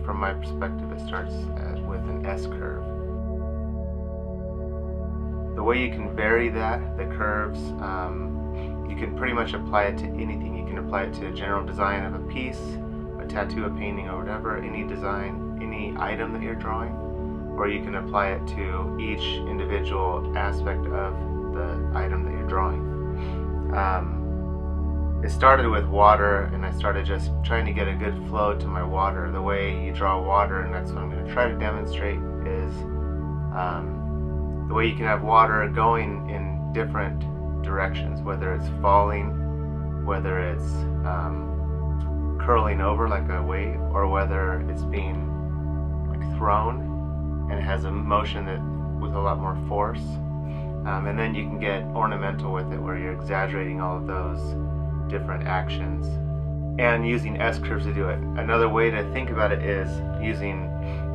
from my perspective, it starts with an S curve. The way you can vary the curves, you can pretty much apply it to anything. You can apply it to a general design of a piece, a tattoo, a painting, or whatever, any design, any item that you're drawing, or you can apply it to each individual aspect of the item that you're drawing. It started with water, and I started just trying to get a good flow to my water. The way you draw water, and that's what I'm going to try to demonstrate, is the way you can have water going in different directions, whether it's falling, whether it's curling over like a wave, or whether it's being like thrown and it has a motion that with a lot more force. And then you can get ornamental with it, where you're exaggerating all of those different actions and using S curves to do it. Another way to think about it is using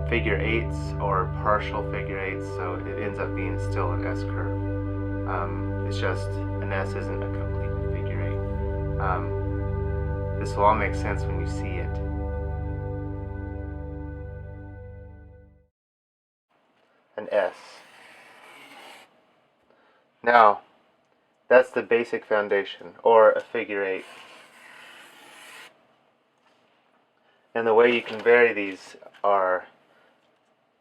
figure eights or partial figure eights, so it ends up being still an S curve. It's just an S isn't a complete figure eight. This will all make sense when you see it. An S. Now, that's the basic foundation, or a figure eight. And the way you can vary these are,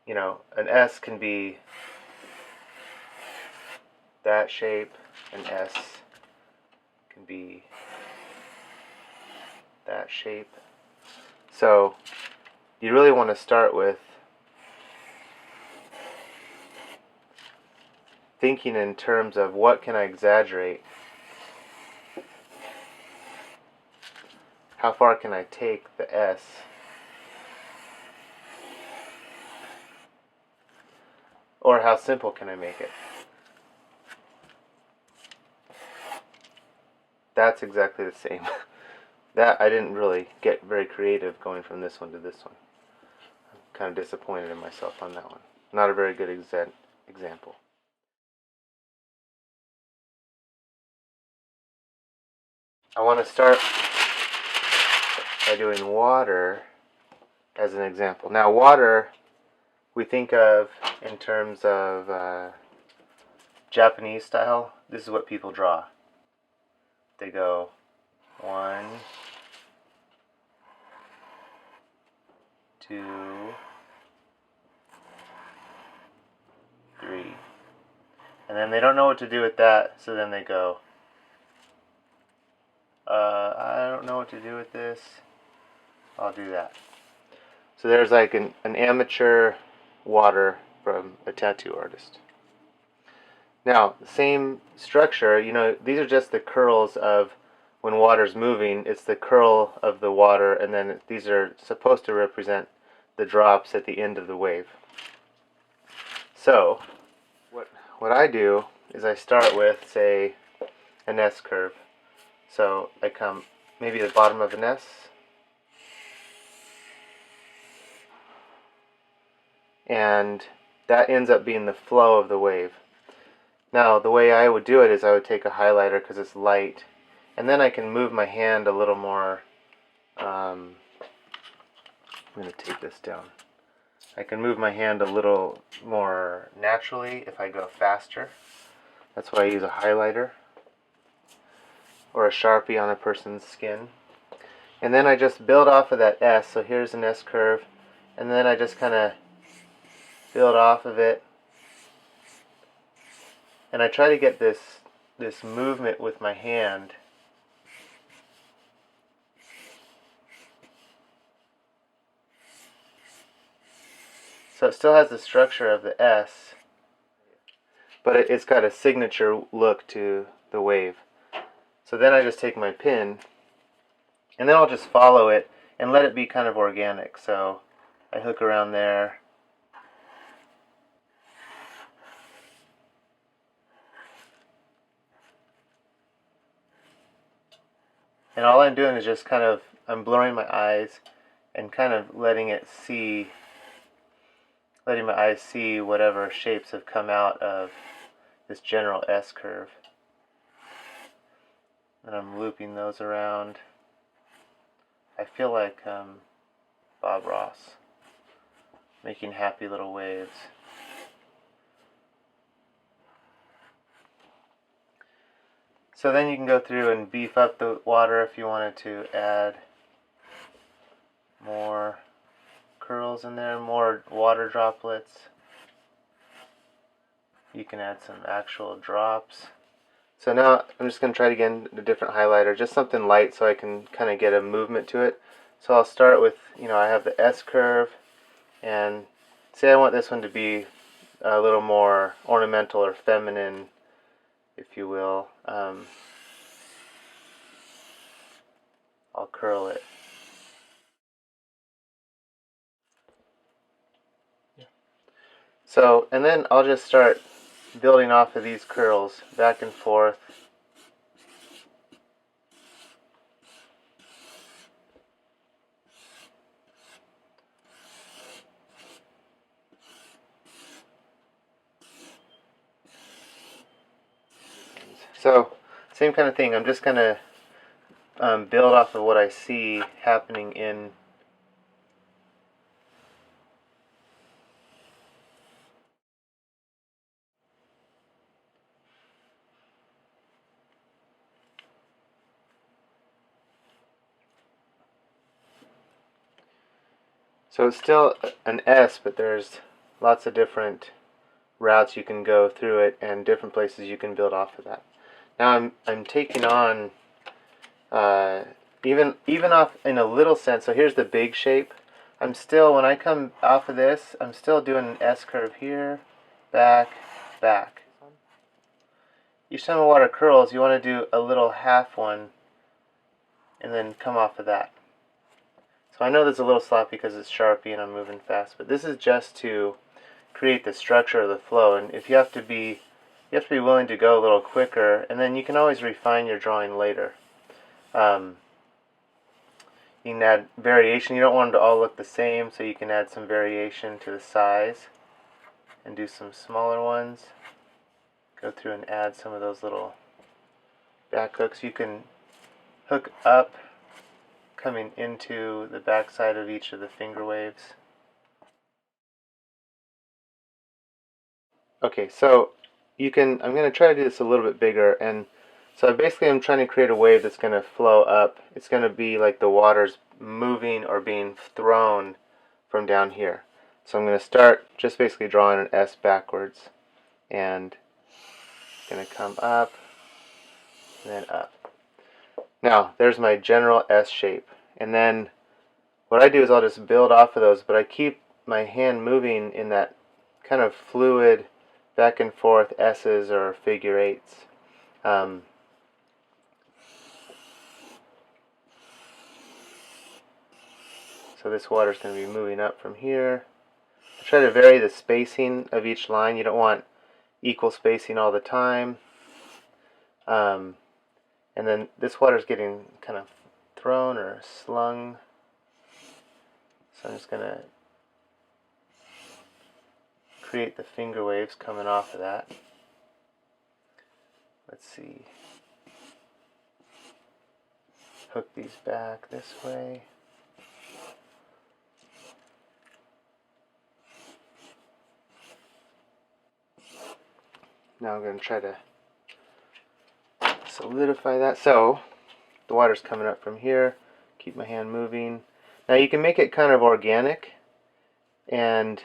an S can be that shape, an S can be that shape. So you really want to start with thinking in terms of what can I exaggerate? How far can I take the S? Or how simple can I make it? That's exactly the same. That I didn't really get very creative going from this one to this one. I'm kind of disappointed in myself on that one. Not a very good example. I want to start by doing water as an example. Now, water we think of in terms of Japanese style. This is what people draw. They go 1, 2, 3, and then they don't know what to do with that, so then they go, I don't know what to do with this, I'll do that. So there's like an amateur water from a tattoo artist. Now, the same structure, these are just the curls of when water's moving. It's the curl of the water, and then these are supposed to represent the drops at the end of the wave. So, what I do is I start with, say, an S curve. So I come maybe the bottom of an S, and that ends up being the flow of the wave. Now, the way I would do it is I would take a highlighter because it's light, and then I can move my hand a little more. I'm going to take this down. I can move my hand a little more naturally if I go faster. That's why I use a highlighter or a Sharpie on a person's skin. And then I just build off of that S. So here's an S curve, and then I just kind of build off of it. And I try to get this movement with my hand. So it still has the structure of the S, but it's got a signature look to the wave. So then I just take my pin, and then I'll just follow it and let it be kind of organic. So I hook around there. And all I'm doing is just I'm blurring my eyes and kind of letting my eyes see whatever shapes have come out of this general S curve. And I'm looping those around. I feel like Bob Ross. making happy little waves. So then you can go through and beef up the water if you wanted to add more curls in there, more water droplets. You can add some actual drops. So now I'm just going to try it again, a different highlighter, just something light so I can kind of get a movement to it. So I'll start with, I have the S curve, and say I want this one to be a little more ornamental or feminine, if you will. I'll curl it. So, and then I'll just start building off of these curls back and forth. So, same kind of thing. I'm just going to build off of what I see happening in So it's still an S, but there's lots of different routes you can go through it and different places you can build off of that. Now I'm taking on even off in a little sense. So here's the big shape. I'm still, when I come off of this, I'm still doing an S curve here, back, back. Each time a water curls, you want to do a little half one and then come off of that. So I know there's a little sloppy because it's Sharpie and I'm moving fast, but this is just to create the structure of the flow. And if you have to be willing to go a little quicker, and then you can always refine your drawing later. You can add variation. You don't want them to all look the same, so you can add some variation to the size and do some smaller ones. Go through and add some of those little back hooks. You can hook up coming into the back side of each of the finger waves. Okay, so I'm going to try to do this a little bit bigger, and so basically I'm trying to create a wave that's going to flow up. It's going to be like the water's moving or being thrown from down here. So I'm going to start just basically drawing an S backwards, and it's going to come up, and then up. Now, there's my general S shape. And then what I do is I'll just build off of those, but I keep my hand moving in that kind of fluid back and forth S's or figure eights. So this water is going to be moving up from here. I try to vary the spacing of each line. You don't want equal spacing all the time. And then this water is getting kind of thrown or slung. So I'm just going to create the finger waves coming off of that. Let's see. Hook these back this way. Now I'm going to try to solidify that. So the water's coming up from here. Keep my hand moving. Now you can make it kind of organic and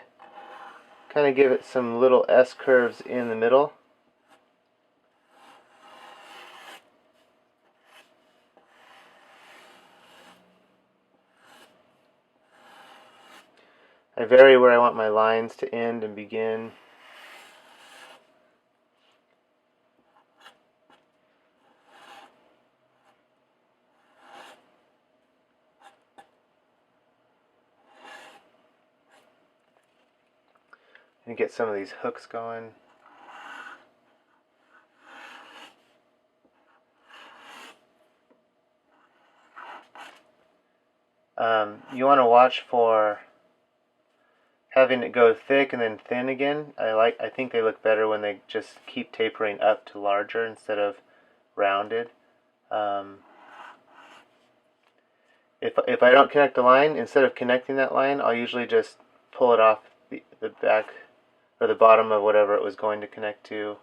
kind of give it some little S curves in the middle. I vary where I want my lines to end and begin. And get some of these hooks going. You want to watch for having it go thick and then thin again. I think they look better when they just keep tapering up to larger instead of rounded. If I don't connect the line, instead of connecting that line, I'll usually just pull it off the back or the bottom of whatever it was going to connect to.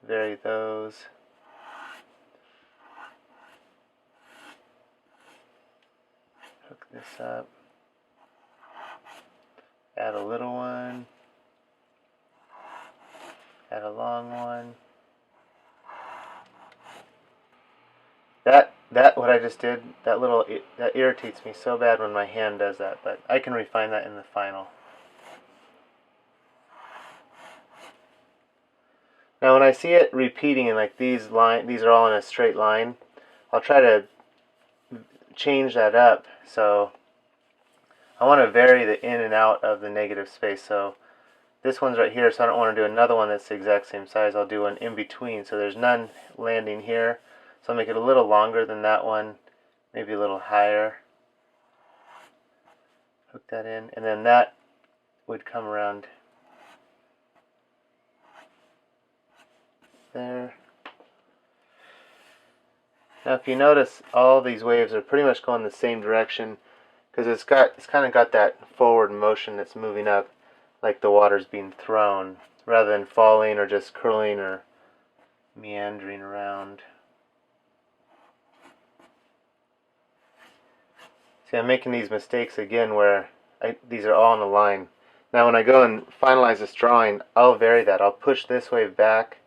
Vary those. Hook this up. Add a little one. Add a long one. That what I just did, that irritates me so bad when my hand does that, but I can refine that in the final. Now when I see it repeating and like these are all in a straight line, I'll try to change that up. So I want to vary the in and out of the negative space. So this one's right here, so I don't want to do another one that's the exact same size. I'll do one in between, so there's none landing here. So I'll make it a little longer than that one, maybe a little higher. Hook that in, and then that would come around there. Now if you notice, all these waves are pretty much going the same direction because it's kind of got that forward motion that's moving up, like the water's being thrown, rather than falling or just curling or meandering around. See, I'm making these mistakes again where these are all in a line. Now when I go and finalize this drawing, I'll vary that. I'll push this wave back.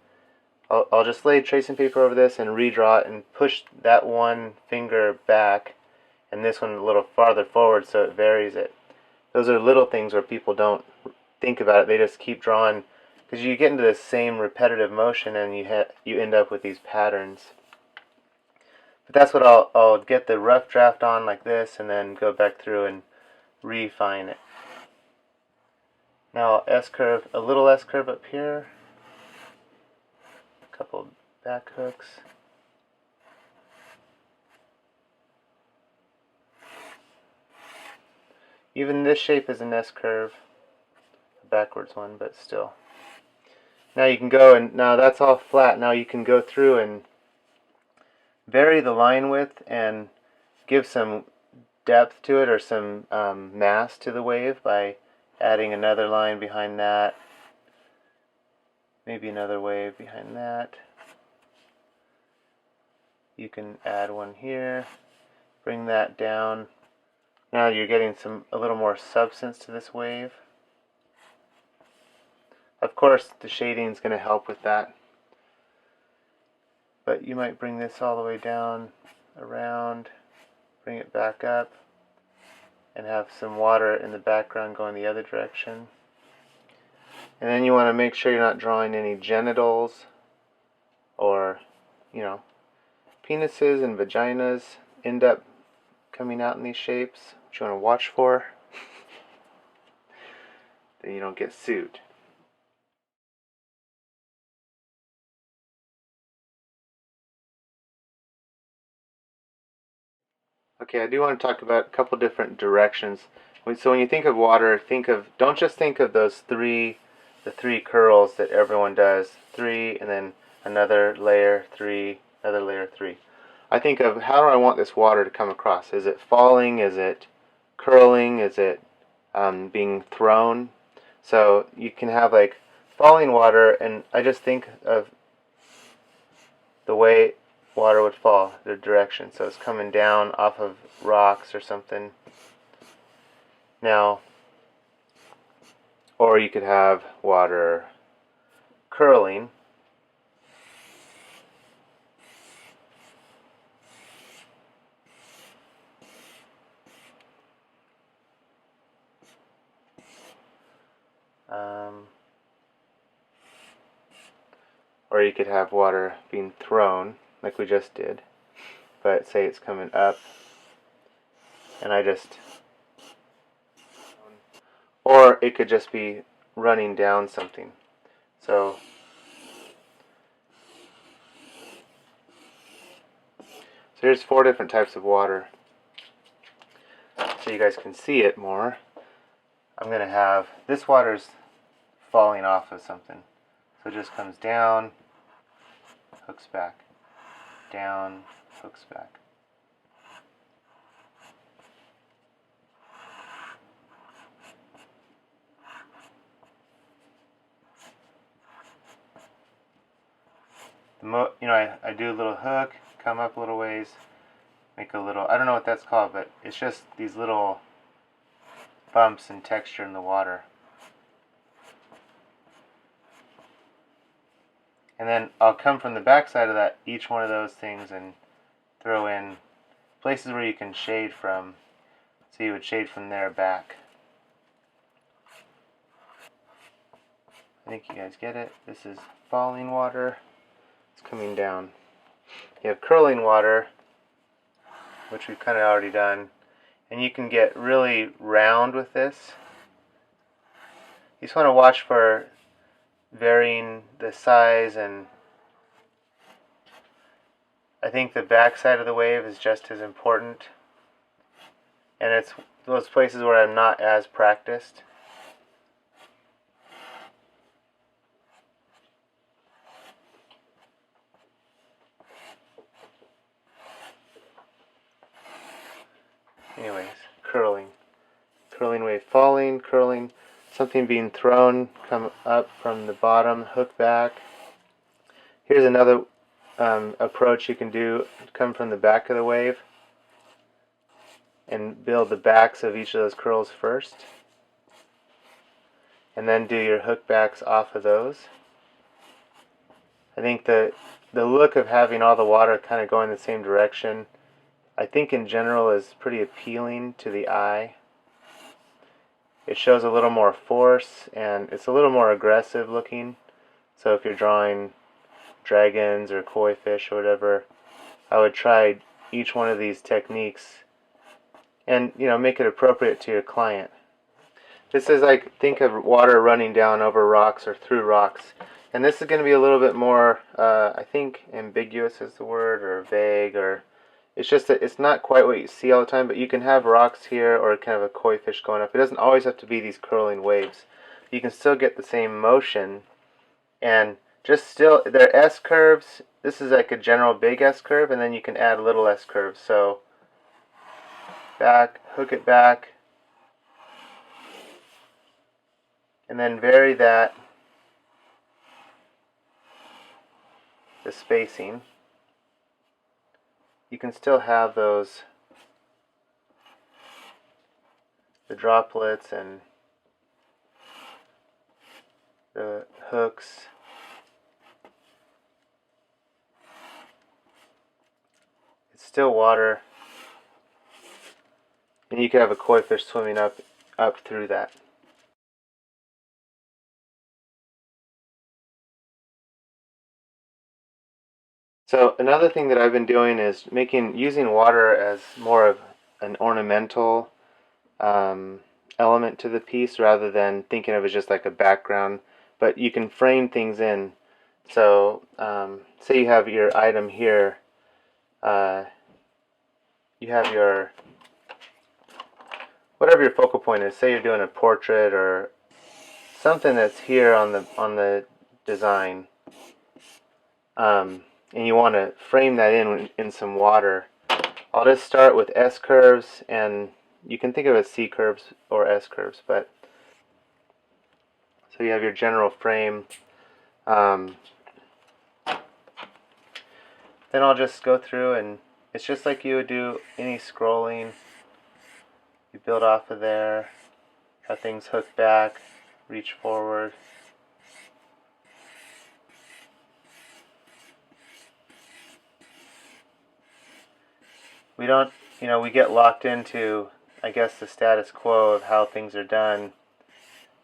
I'll just lay tracing paper over this and redraw it and push that one finger back and this one a little farther forward so it varies it. Those are little things where people don't think about it. They just keep drawing because you get into the same repetitive motion and you end up with these patterns. But that's what I'll get the rough draft on like this and then go back through and refine it. Now I'll S-curve, a little S-curve up here, a couple back hooks. Even this shape is an S-curve, a backwards one, but still. Now you can go and, now that's all flat, now you can go through and vary the line width and give some depth to it or some mass to the wave by adding another line behind that, maybe another wave behind that. You can add one here, bring that down. Now you're getting a little more substance to this wave. Of course the shading is going to help with that. But you might bring this all the way down, around, bring it back up, and have some water in the background going the other direction. And then you want to make sure you're not drawing any genitals or, you know, penises and vaginas end up coming out in these shapes, which you want to watch for. Then you don't get sued. Okay, I do want to talk about a couple different directions. So when you think of water, don't just think of the three curls that everyone does. 3 and then another layer, 3, another layer, 3. I think of how do I want this water to come across? Is it falling? Is it curling? Is it being thrown? So you can have like falling water, and I just think of the way water would fall, the direction. So it's coming down off of rocks or something. Now, or you could have water curling. Or you could have water being thrown, like we just did. But say it's coming up, and or it could just be running down something. So here's 4 different types of water. So you guys can see it more. I'm going to have, this water's falling off of something. So it just comes down, hooks back, down, hooks back. I do a little hook, come up a little ways, make a little, I don't know what that's called, but it's just these little bumps and texture in the water. And then I'll come from the back side of that, each one of those things, and throw in places where you can shade from. So you would shade from there back. I think you guys get it. This is falling water. It's coming down. You have curling water, which we've kind of already done. And you can get really round with this. You just want to watch for varying the size, and I think the back side of the wave is just as important, and it's those places where I'm not as practiced. Anyways, curling wave, falling, curling, something being thrown, come up from the bottom, hook back. Here's another approach you can do. Come from the back of the wave and build the backs of each of those curls first, and then do your hook backs off of those. I think the look of having all the water kind of going the same direction, I think in general is pretty appealing to the eye. It shows a little more force, and it's a little more aggressive looking. So if you're drawing dragons or koi fish or whatever, I would try each one of these techniques and make it appropriate to your client. This is like, think of water running down over rocks or through rocks, and this is going to be a little bit more I think ambiguous is the word, or vague, or it's just that it's not quite what you see all the time, but you can have rocks here or kind of a koi fish going up. It doesn't always have to be these curling waves. You can still get the same motion, and just still, they're S curves. This is like a general big S curve, and then you can add little S curves. So back, hook it back, and then vary that, the spacing. You can still have those, the droplets and the hooks. It's still water, and you can have a koi fish swimming up through that. So another thing that I've been doing is using water as more of an ornamental element to the piece, rather than thinking of it just like a background. But you can frame things in. So say you have your item here. You have your, whatever your focal point is. Say you're doing a portrait or something that's here on the design. And you want to frame that in some water. I'll just start with S curves, and you can think of it as C curves or S curves, but so you have your general frame. Then I'll just go through, and it's just like you would do any scrolling. You build off of there, have things hook back, reach forward. We don't, we get locked into, I guess, the status quo of how things are done.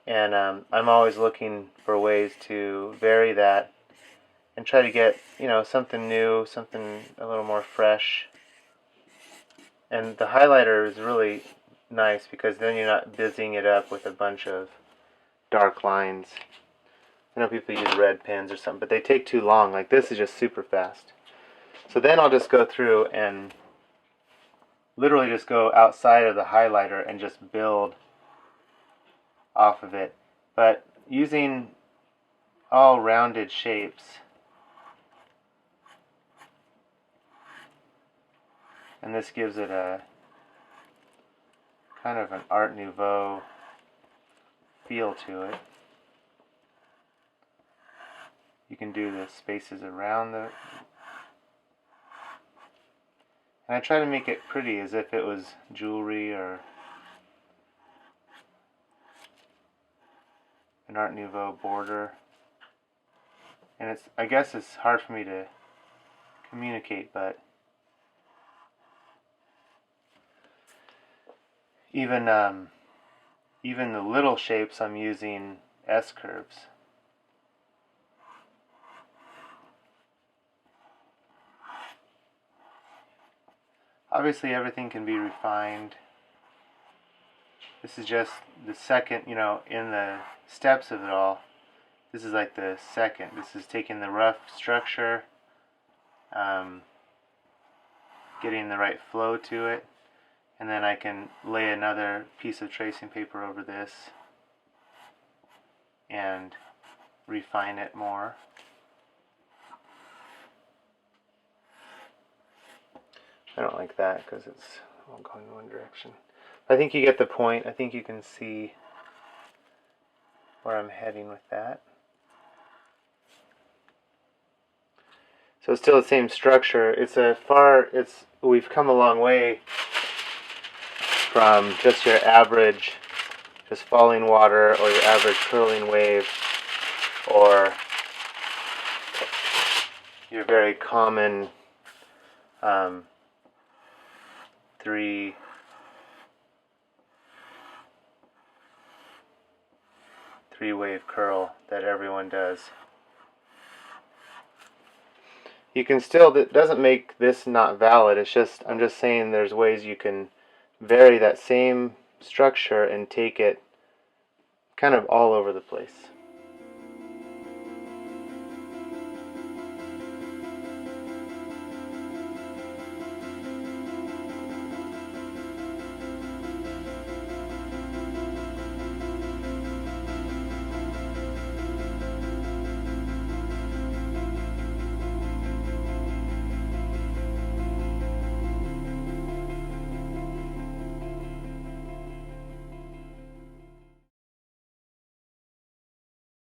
And I'm always looking for ways to vary that and try to get, something new, something a little more fresh. And the highlighter is really nice, because then you're not busying it up with a bunch of dark lines. I know people use red pens or something, but they take too long. Like this is just super fast. So then I'll just go through and literally just go outside of the highlighter and just build off of it, but using all rounded shapes. And this gives it a kind of an Art Nouveau feel to it. You can do the spaces around the... And I try to make it pretty as if it was jewelry or an Art Nouveau border. And I guess it's hard for me to communicate, but even the little shapes I'm using S-curves. Obviously everything can be refined. This is just the second, in the steps of it all. This is like the second. This is taking the rough structure, getting the right flow to it, and then I can lay another piece of tracing paper over this and refine it more. I don't like that because it's all going in one direction. I think you get the point. I think you can see where I'm heading with that. So it's still the same structure. We've come a long way from just your average, just falling water, or your average curling wave, or your very common three wave curl that everyone does. You can still, that doesn't make this not valid. I'm just saying there's ways you can vary that same structure and take it kind of all over the place.